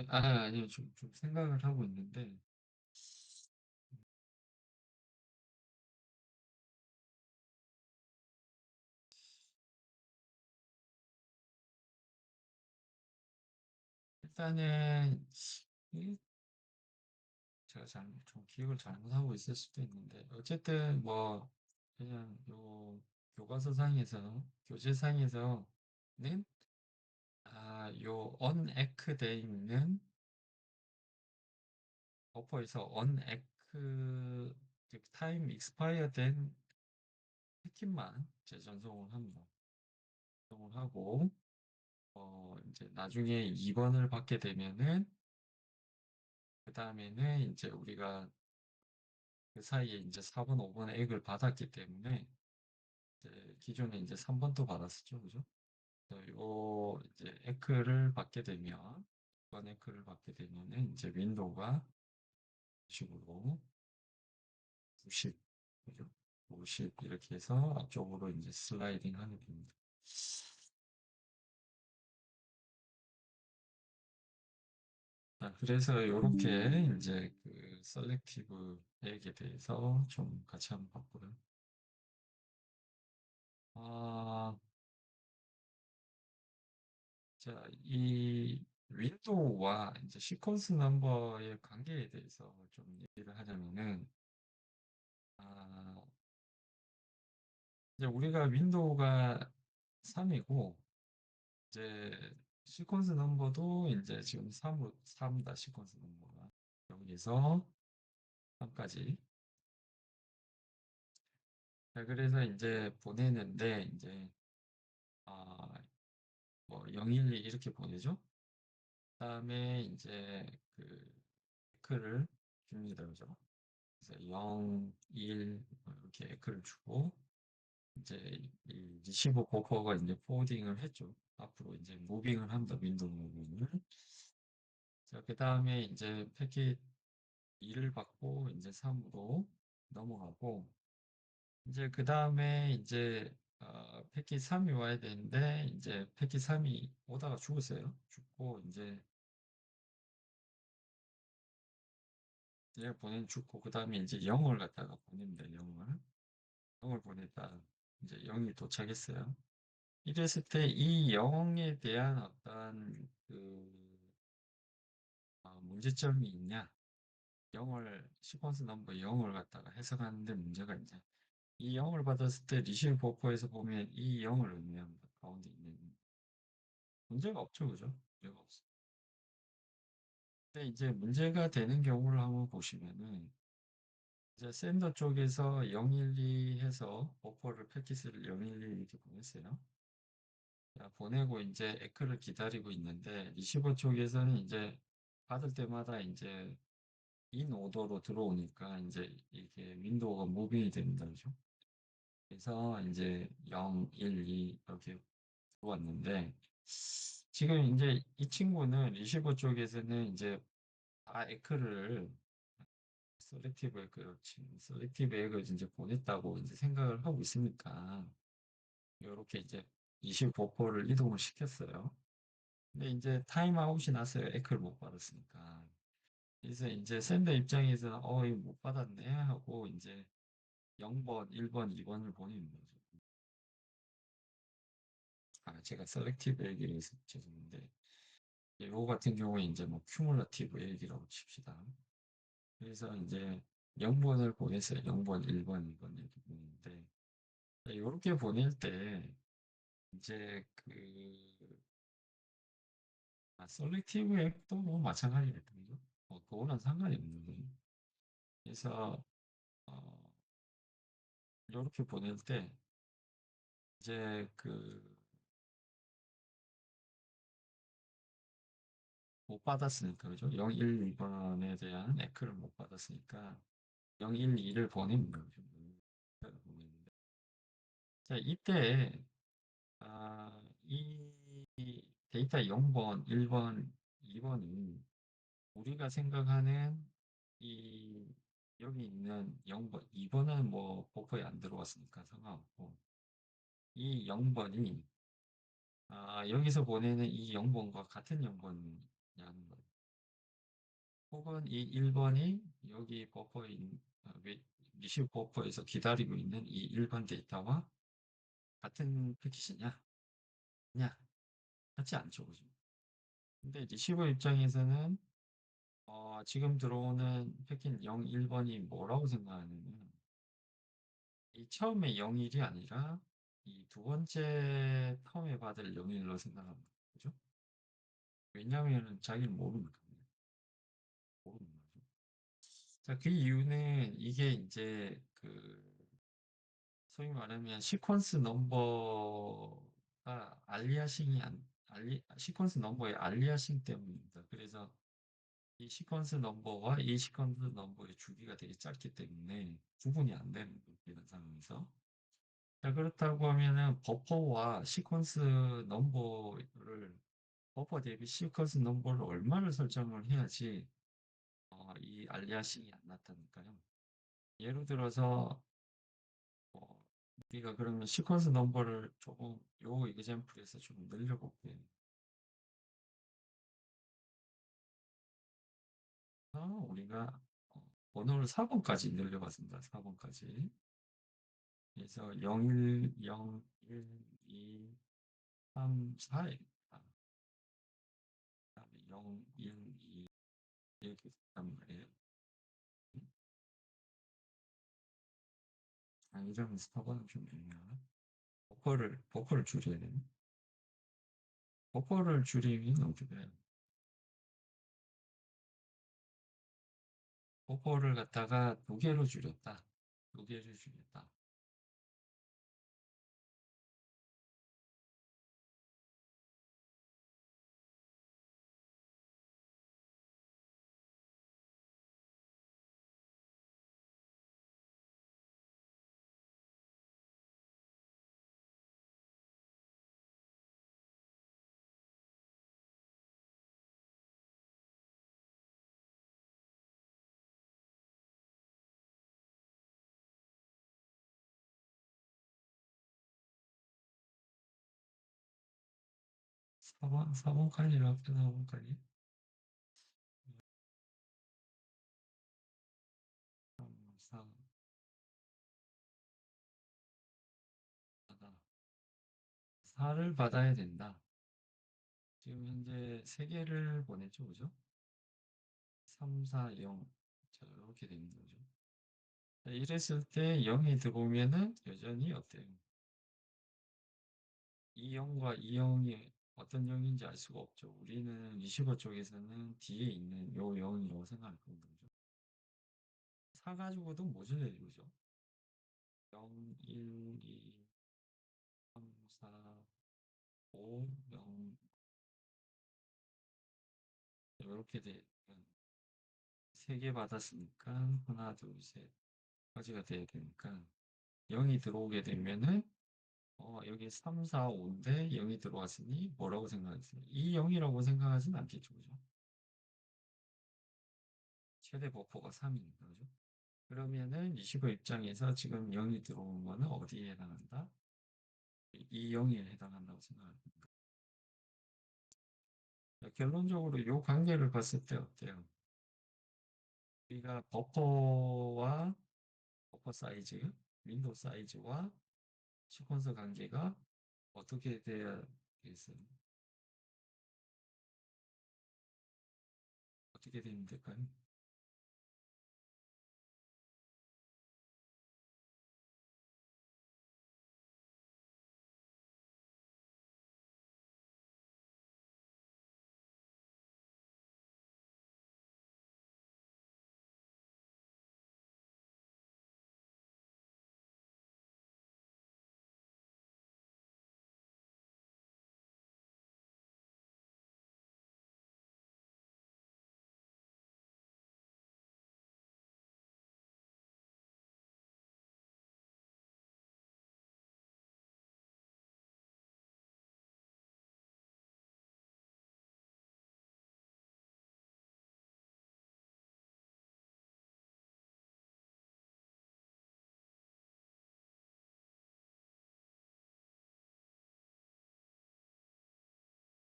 네, 아니요. 좀 생각을 하고 있는데, 일단은, 이- 제가 좀 기억을 잘못하고 있을 수도 있는데, 어쨌든 뭐, 그냥 교과서상에서, 교재상에서는, 언에크돼 있는 버퍼에서 즉 타임 익스파이어 된 패킷만 재전송을 합니다. 전송을 하고, 이제 나중에 2번을 받게 되면은, 그 다음에는 이제 우리가 그 사이에 이제 4번, 5번 액을 받았기 때문에, 이제 기존에 이제 3번도 받았었죠. 그죠? 그래서 이제 에크를 받게 되면, 이번 에크를 받게 되면은 이제 윈도우가 식으로 90, 그죠? 50 이렇게 해서 앞쪽으로 이제 슬라이딩 하게 됩니다. 자, 그래서 이렇게 이제 그 셀렉티브 액에 대해서 좀 같이 한번 봤고요. 아, 자, 이 윈도우와 이제 시퀀스 넘버의 관계에 대해서 좀 얘기를 하자면은, 아, 이제 우리가 윈도우가 3이고, 이제 시퀀스 넘버도 이제 지금 3다 시퀀스 넘버가. 여기서 3까지. 자, 그래서 이제 보내는데, 이제, 아, 뭐, 012 이렇게 보내죠? 그 다음에 이제 그, 에크를 줍니다. 그죠? 그래서 0, 1 이렇게 에크를 주고 이제 이 리시버 버퍼가 이제 포워딩을 했죠. 앞으로 이제 무빙을 합니다. 윈도우 무빙을. 자, 그 다음에 이제 패킷 2를 받고 이제 3으로 넘어가고 이제 그 다음에 이제 패킷 3이 와야 되는데 이제 패킷 3이 오다가 죽었어요. 죽고 이제 얘 보낸 죽고 그 다음에 이제 0을 갖다가 보냅니다. 0을 보냈다. 이제 0이 도착했어요. 이랬을 때 이 0에 대한 어떤 문제점이 있냐? 0을 시퀀스 넘버 0을 갖다가 해석하는데 문제가 있냐? 이 0을 받았을 때 리시브 버퍼에서 보면 이 0을 의미합니다. 가운데 있는 문제가 없죠, 그죠? 문제가 없어. 근데 이제 문제가 되는 경우를 한번 보시면은 이제 샌더 쪽에서 012 해서 버퍼를 패킷을 012 이렇게 보냈어요. 자, 보내고 이제 에크를 기다리고 있는데 리시버 쪽에서는 이제 받을 때마다 이제 인 오더로 들어오니까 이제 이게 윈도우가 무빙이 됩니다. 그죠? 그래서 이제 0, 1, 2 이렇게 들어왔는데 지금 이제 이 친구는 리시버 쪽에서는 이제 다 에크를 셀렉티브 에그를 이제 보냈다고 이제 생각을 하고 있으니까 이렇게 이제 25%를 이동을 시켰어요. 근데 이제 타임아웃이 났어요. 에크를 못 받았으니까. 그래서 이제 샌더 입장에서는 이거 못 받았네 하고 이제 0번, 1번, 2번을 보내는 거죠. 제가 셀렉티브 얘기해서 죄송한데 이거 같은 경우에 이제 뭐 큐뮬러티브 얘기라고 칩시다. 그래서 이제 0번을 보냈어요. 0번, 1번, 2번 이렇게 보냈는데 이렇게 보낼 때 이제 셀렉티브 앱도 뭐 마찬가지겠죠. 그거랑 상관이 없는 거예요. 그래서 어, 이렇게 보낼 때 이제 못 받았으니까 그죠? 0, 1, 2번에 대한 에크를 못 받았으니까 0, 1, 2를 보내는 거죠. 보내는데. 자, 이때 이 데이터 0번, 1번, 2번이 우리가 생각하는 이 여기 있는 0번, 2번은 뭐 버퍼에 안 들어왔으니까 상관없고 이 0번이 여기서 보내는 이 0번과 같은 0번이냐는 거예요. 혹은 이 1번이 여기 리시브 버퍼에서 기다리고 있는 이 1번 데이터와 같은 패킷이냐? 아니야. 같지 않죠. 그죠? 근데 리시버 입장에서는 지금 들어오는 패킷 0, 1번이 뭐라고 생각하냐면 이 처음에 0일이 아니라 이 두 번째 텀에 받을 0일로 생각합니다. 그죠? 왜냐하면 자기는 모르니까. 모르는 거죠. 자, 그 이유는 이게 이제 소위 말하면 시퀀스 넘버가 시퀀스 넘버의 알리아싱 때문입니다. 그래서 이 시퀀스 넘버와 이 시퀀스 넘버의 주기가 되게 짧기 때문에 구분이 안 되는 거예요. 이런 상황에서. 자, 그렇다고 하면은 버퍼 대비 시퀀스 넘버를 얼마를 설정을 해야지 이 알리아싱이 안 나타날까요? 예를 들어서 어, 우리가 그러면 시퀀스 넘버를 조금 요 이그젬플에서 좀 늘려볼게요. 우리가 번호를 4번까지 늘려봤습니다. 4번까지. 그래서 0, 1, 0, 1, 2, 3, 4에 그다음에 0, 1, 2 이렇게 있단 말이에요. 이러면 4번은 좀 애매하나? 버퍼를 줄여야 되나? 버퍼를 줄이면 어떻게 해요? 버퍼를 갖다가 두 개로 줄였다. 두 개를 줄였다. 사번까지로 합쳐 4번까지. 3, 4, 4를 받아야 된다. 지금 현재 3개를 보냈죠, 그죠? 3, 4, 0. 자, 이렇게 되는 거죠. 자, 이랬을 때 0이 들어오면은 여전히 어때요? 이 0과 이 0이 어떤 0인지 알 수가 없죠. 우리는 리시버 쪽에서는 뒤에 있는 요 0이라고 생각할 거죠. 4 가지고도 모질래요, 그죠? 0, 1, 2, 3, 4, 5, 0 이렇게 돼. 3개 받았으니까 하나, 둘, 셋 가지가 돼야 되니까 0이 들어오게 되면은 여기 3, 4, 5인데 0이 들어왔으니 뭐라고 생각하세요? 이 0이라고 생각하진 않겠죠, 그죠? 최대 버퍼가 3이니까, 그죠? 그러면은 리시버 입장에서 지금 0이 들어온 거는 어디에 해당한다? 이 0에 해당한다고 생각합니다. 결론적으로 이 관계를 봤을 때 어때요? 우리가 버퍼 사이즈, 윈도우 사이즈와 시퀀서 관계가 어떻게 돼야 되겠어요? 어떻게 되면 될까요?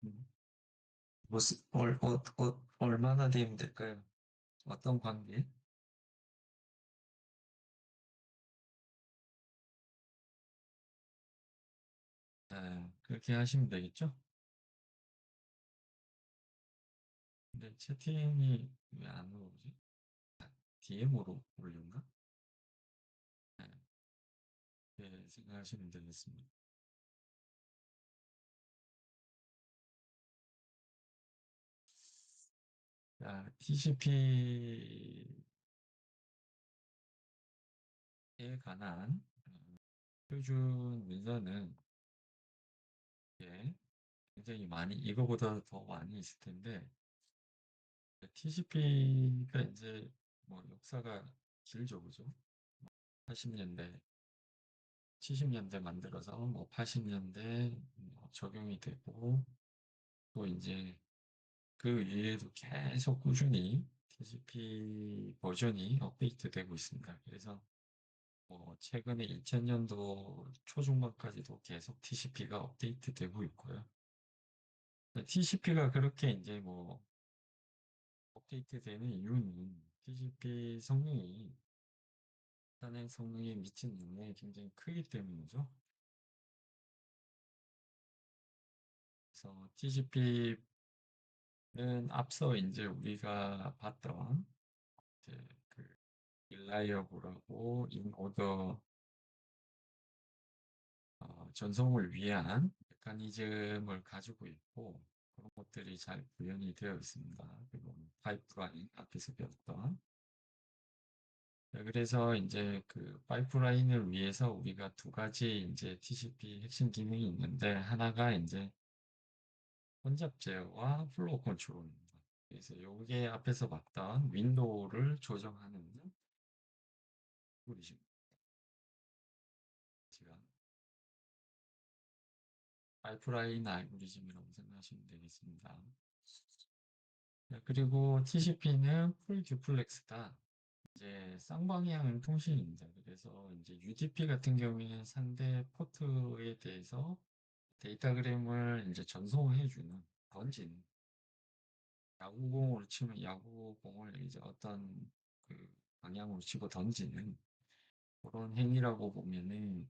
음. 얼마나 되면 될까요? 어떤 관계? 네, 그렇게 하시면 되겠죠? 근데 채팅이 왜 안 오지? DM으로 올렸나? 네, 네, 생각하시면 되겠습니다. 자, TCP에 관한 표준 문서는 예, 굉장히 많이, 이거보다 더 많이 있을 텐데, TCP가 이제 뭐 역사가 길죠, 그죠? 80년대, 70년대 만들어서 뭐 80년대 적용이 되고, 또 이제 그 이후에도 계속 꾸준히 TCP 버전이 업데이트 되고 있습니다. 그래서 뭐 최근에 2000년도 초중반까지도 계속 TCP가 업데이트 되고 있고요. TCP가 그렇게 이제 뭐 업데이트 되는 이유는 TCP 성능이 단의 성능에 미친 영향이 굉장히 크기 때문이죠. 그래서 TCP는 앞서 이제 우리가 봤던 이제 그 reliable하고 in order 전송을 위한 메커니즘을 가지고 있고 그런 것들이 잘 구현이 되어 있습니다. 그리고 파이프라인 앞에서 배웠던 네, 그래서 이제 그 파이프라인을 위해서 우리가 두 가지 이제 TCP 핵심 기능이 있는데 하나가 이제 혼잡 제어와 플로우 컨트롤입니다. 그래서 요게 앞에서 봤던 윈도우를 조정하는 알고리즘 제가 파이프라인 알고리즘이라고 생각하시면 되겠습니다. 네, 그리고 TCP는 풀 듀플렉스다. 이제 쌍방향 통신입니다. 그래서 이제 UDP 같은 경우에는 상대 포트에 대해서 데이터그램을 이제 전송해주는, 던지는, 야구공으로 치면 야구공을 이제 어떤 그 방향으로 치고 던지는 그런 행위라고 보면은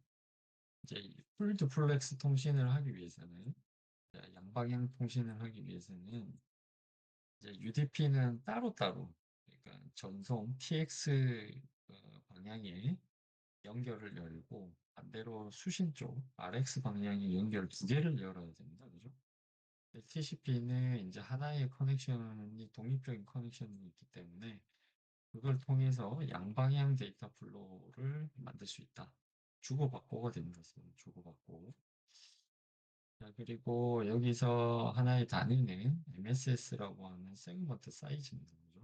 이제 풀듀플렉스 통신을 하기 위해서는 양방향 통신을 하기 위해서는 이제 UDP는 따로따로 그러니까 전송 TX 방향에 연결을 열고 반대로 수신 쪽 RX 방향에 연결 두 개를 열어야 됩니다. 그죠? TCP는 이제 하나의 커넥션이 독립적인 커넥션이 있기 때문에 그걸 통해서 양방향 데이터 플로우를 만들 수 있다. 주고받고가 됩니다. 주고받고. 자, 그리고 여기서 하나의 단위는 MSS라고 하는 세그먼트 사이즈입니다. 그죠?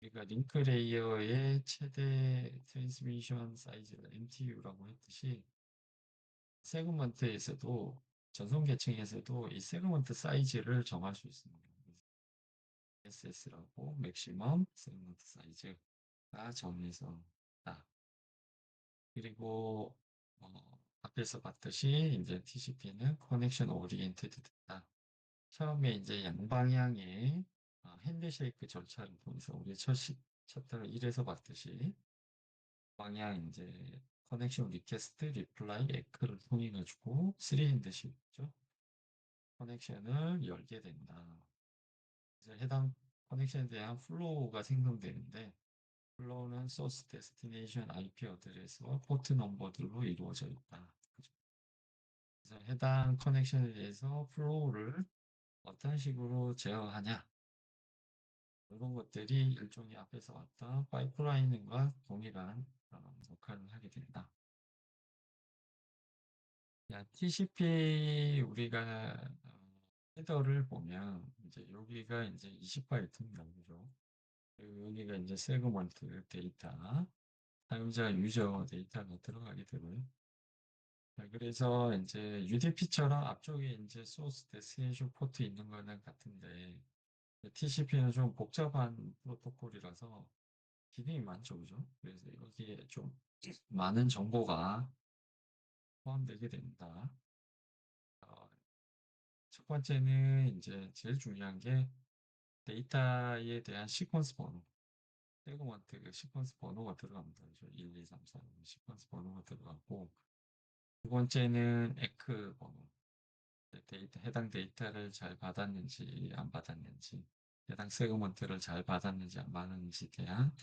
그러니까 링크 레이어의 최대 트랜스미션 사이즈를 MTU라고 했듯이 세그먼트에서도 전송 계층에서도 이 세그먼트 사이즈를 정할 수 있습니다. SS라고 맥시멈 세그먼트 사이즈가 정해서 있다. 그리고 앞에서 봤듯이 이제 TCP는 커넥션 오리엔테드다. 처음에 이제 양방향의 핸드쉐이크 절차를 통해서 우리 챕터 1에서 봤듯이 방향 이제 커넥션 리퀘스트, 리플라이, 에크를 통해 가지고 3핸드쉐이크죠. 커넥션을 열게 된다. 그래서 해당 커넥션에 대한 플로우가 생성되는데 플로우는 소스, 데스티네이션, IP 어드레스와 포트 넘버들로 이루어져 있다. 그래서 해당 커넥션에 대해서 플로우를 어떤 식으로 제어하냐 이런 것들이 일종의 앞에서 왔던 파이프라인과 동일한 역할을 하게 된다. TCP 우리가 헤더를 보면 이제 여기가 이제 20바이트입니다. 그죠? 그리고 여기가 이제 세그먼트 데이터, 사용자 유저 데이터가 들어가게 되고요. 그래서 이제 UDP처럼 앞쪽에 이제 소스 데스티네이션 포트 있는 거는 같은데 TCP는 좀 복잡한 프로토콜이라서 기능이 많죠, 그죠? 그래서 여기에 좀 많은 정보가 포함되게 됩니다. 어, 첫 번째는 이제 제일 중요한 게 데이터에 대한 시퀀스 번호. 세그먼트 그 시퀀스 번호가 들어갑니다. 그죠? 1, 2, 3, 4 시퀀스 번호가 들어가고 두 번째는 에크 번호. 해당 데이터를 잘 받았는지 안 받았는지 해당 세그먼트를 잘 받았는지 안 받았는지 대한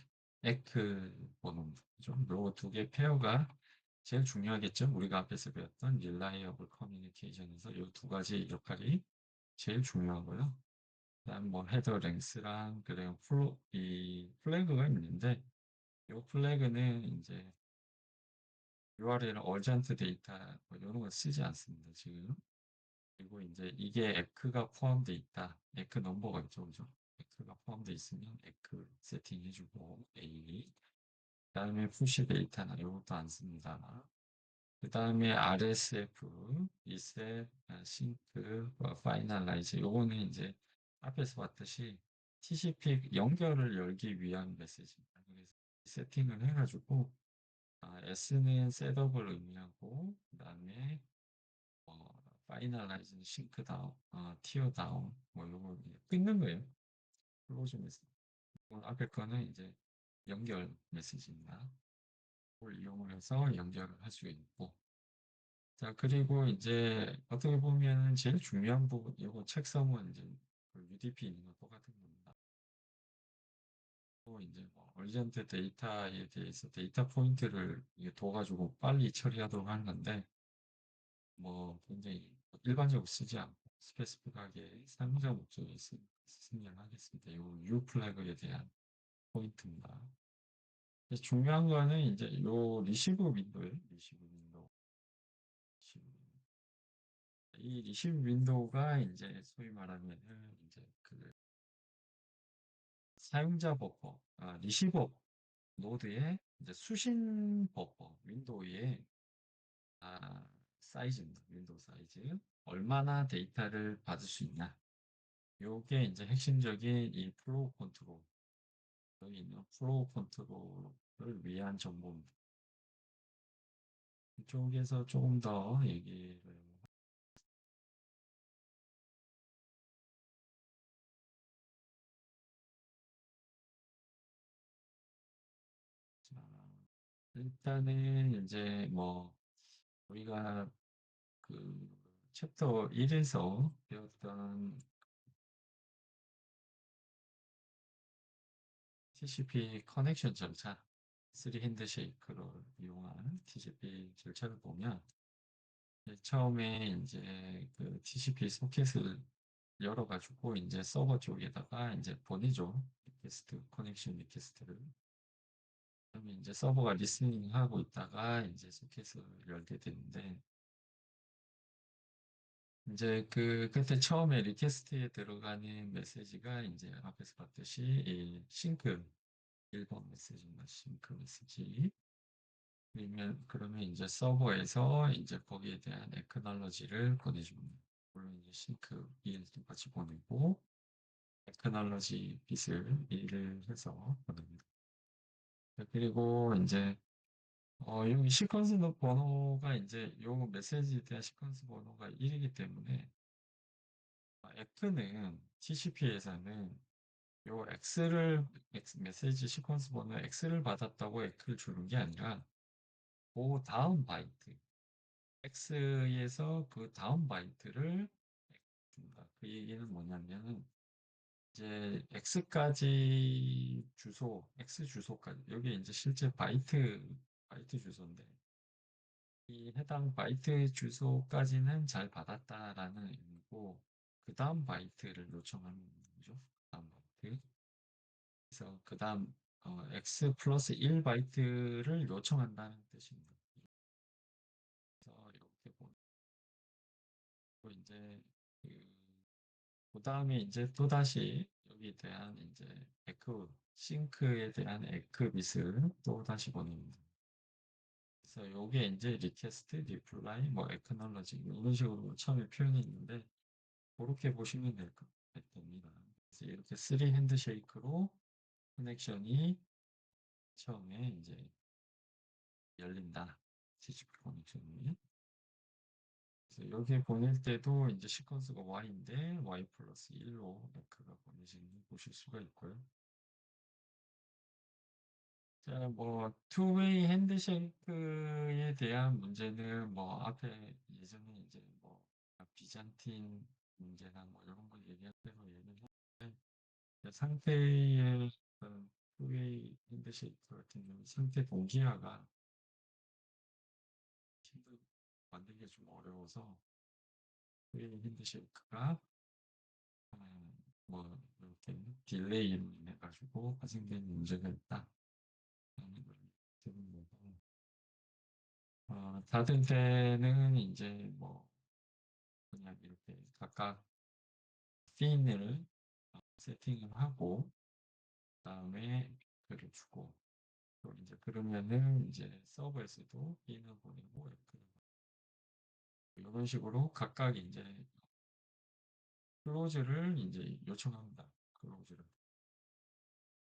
에크 번호입니다. 요두 개 페어가 제일 중요하겠죠. 우리가 앞에서 배웠던 reliable communication에서 요 두 가지 역할이 제일 중요하고요. 그다음 뭐 헤더 랭스랑 그다음 이 플래그가 있는데 요 플래그는 이제 URL urgent 데이터 뭐 이런 거 쓰지 않습니다. 지금. 그리고 이제 이게 에크가 포함되어 있다. 에크 넘버가 있죠. 그죠? 에크가 포함되어 있으면 에크 세팅해주고 A. 그다음에 푸시 데이터나 이것도 안 씁니다. 그다음에 RSF, 리셋, 싱크, 파이널라이즈 요거는 이제 앞에서 봤듯이 TCP 연결을 열기 위한 메시지입니다. 그래서 세팅을 해가지고 S는 셋업을 의미하고 그다음에 파이널라이즈는 싱크 다운, 티어 다운 뭐 요거 끊는 거예요. 클로즈 메시지. 앞에 거는 이제 연결 메시지입니다. 그걸 이용을 해서 연결을 할 수 있고 자, 그리고 이제 어떻게 보면 제일 중요한 부분, 이거 책성은 이제 그 UDP 있는 거 똑같은 겁니다. 또 이제 뭐 얼전트 데이터에 대해서 데이터 포인트를 이게 둬가지고 빨리 처리하도록 하는 건데, 뭐 굉장히 일반적으로 쓰지 않고 스페시픽하게 사용자 목적에 쓰면 하겠습니다. 이 U 플래그에 대한 포인트입니다. 중요한 거는 이제 요 리시브 윈도우예요. 리시브 윈도우. 이 리시브 윈도우가 이제 소위 말하면은 이제 그 사용자 버퍼, 리시버 노드의 이제 수신 버퍼 윈도우의 사이즈입니다. 윈도우 사이즈. 얼마나 데이터를 받을 수 있냐. 요게 이제 핵심적인 이 플로우 컨트롤, 여기 있는 플로우 컨트롤을 위한 정보입니다. 이쪽에서 조금 더 얘기를 자, 일단은 이제 뭐 우리가 그 챕터 1에서 배웠던 TCP 커넥션 절차, 3 핸드쉐이크를 이용한 TCP 절차를 보면 처음에 이제 그 TCP 소켓을 열어가지고 이제 서버 쪽에다가 이제 보내죠. 리퀘스트, 커넥션 리퀘스트를. 그러면 이제 서버가 리스닝 하고 있다가 이제 소켓을 열게 되는데 이제 그때 처음에 리퀘스트에 들어가는 메시지가 이제 앞에서 봤듯이 이 싱크 1번 메시지입니다. 싱크 메시지. 그러면 이제 서버에서 이제 거기에 대한 에크널러지를 보내줍니다. 물론 이제 싱크 1 똑같이 보내고 에크널러지 빗을 1을 해서 보냅니다. 그리고 이제 여기 시퀀스 번호가 이제 요 메시지에 대한 시퀀스 번호가 1이기 때문에 에크는 TCP에서는 요 메시지 시퀀스 번호 X를 받았다고 X를 주는 게 아니라 그 다음 바이트 X에서 그 다음 바이트를 줍니다. 그 얘기는 뭐냐면은 이제 X 주소까지 여기 이제 실제 바이트 주소인데 이 해당 바이트 주소까지는 잘 받았다라는 의미고 그 다음 바이트를 요청하는 거죠. 다음 바이트. 그래서 그 다음 X 플러스 1바이트를 요청한다는 뜻입니다. 그래서 이렇게 보고 이제 그 다음에 이제 또다시 여기에 대한 이제 싱크에 대한 에크 빗을 또다시 보냅니다. 그래서 요게 이제 리퀘스트, 리플라이, 뭐 에크놀러지 이런 식으로 처음에 표현이 있는데 그렇게 보시면 됩니다. 그래서 이렇게 3 핸드쉐이크로 커넥션이 처음에 이제 열린다. TCP 커넥션이. 그래서 여기에 보낼 때도 이제 시퀀스가 Y인데 Y 플러스 1로 에크가 보내지는 걸 보실 수가 있고요. 자, 뭐 투웨이 핸드쉐이크에 대한 문제는 뭐 앞에 예전에 이제 뭐 비잔틴 문제나 뭐 이런 걸 얘기할 때도 얘기를 했는데 상태의 어떤 투웨이 핸드쉐이크 같은 경우 상태 동기화가 힘들 만들기가 좀 어려워서 투웨이 핸드쉐이크가 뭐 이렇게 딜레이로 인해 가지고 발생된 문제가 있다. 라는 걸 들은 거고 닫을 때는 이제 뭐 그냥 이렇게 각각 핀을 세팅을 하고 그다음에 글을 주고 또 이제 그러면은 이제 서버에서도 핀을 보내고 이렇게 이런 식으로 각각 이제 클로즈를 이제 요청합니다. 클로즈를.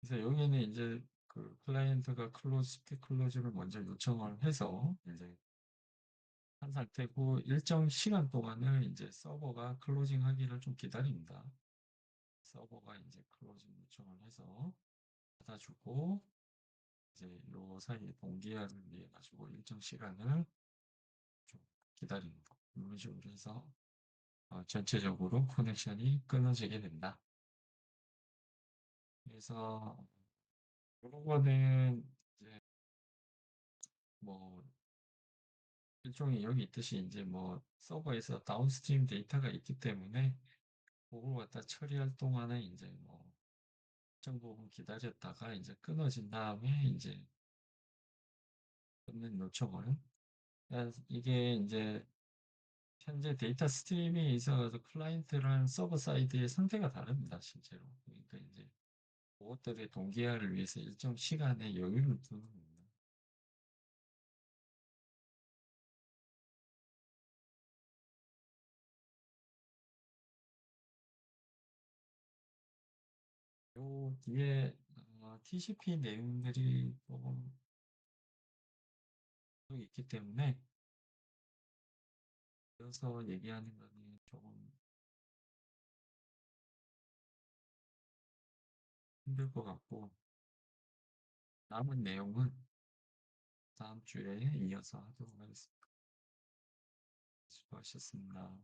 그래서 여기에는 이제 그 클라이언트가 클로즈, 스틱 클로즈를 먼저 요청을 해서 이제 한 상태고 일정 시간 동안을 이제 서버가 클로징 하기를 좀 기다립니다. 서버가 이제 클로징 요청을 해서 받아주고 이제 요 사이에 동기화를 위해 가지고 일정 시간을 좀 기다리는 거. 이런 식으로 해서 전체적으로 커넥션이 끊어지게 된다. 그래서 이런 거는 이제 뭐 일종의 여기 있듯이 이제 뭐 서버에서 다운스트림 데이터가 있기 때문에 그걸 갖다 처리할 동안에 이제 뭐 일정 부분 기다렸다가 이제 끊어진 다음에 이제 끊는 요청을 이게 이제 현재 데이터 스트림에 있어서 클라이언트랑 서버 사이드의 상태가 다릅니다, 실제로. 그러니까 이제 그것들의 동기화를 위해서 일정 시간의 여유를 두는 겁니다. 요 뒤에 TCP 내용들이 조금 있기 때문에 이어서 얘기하는 거는 조금 힘들 것 같고 남은 내용은 다음 주에 이어서 하도록 하겠습니다. 수고하셨습니다.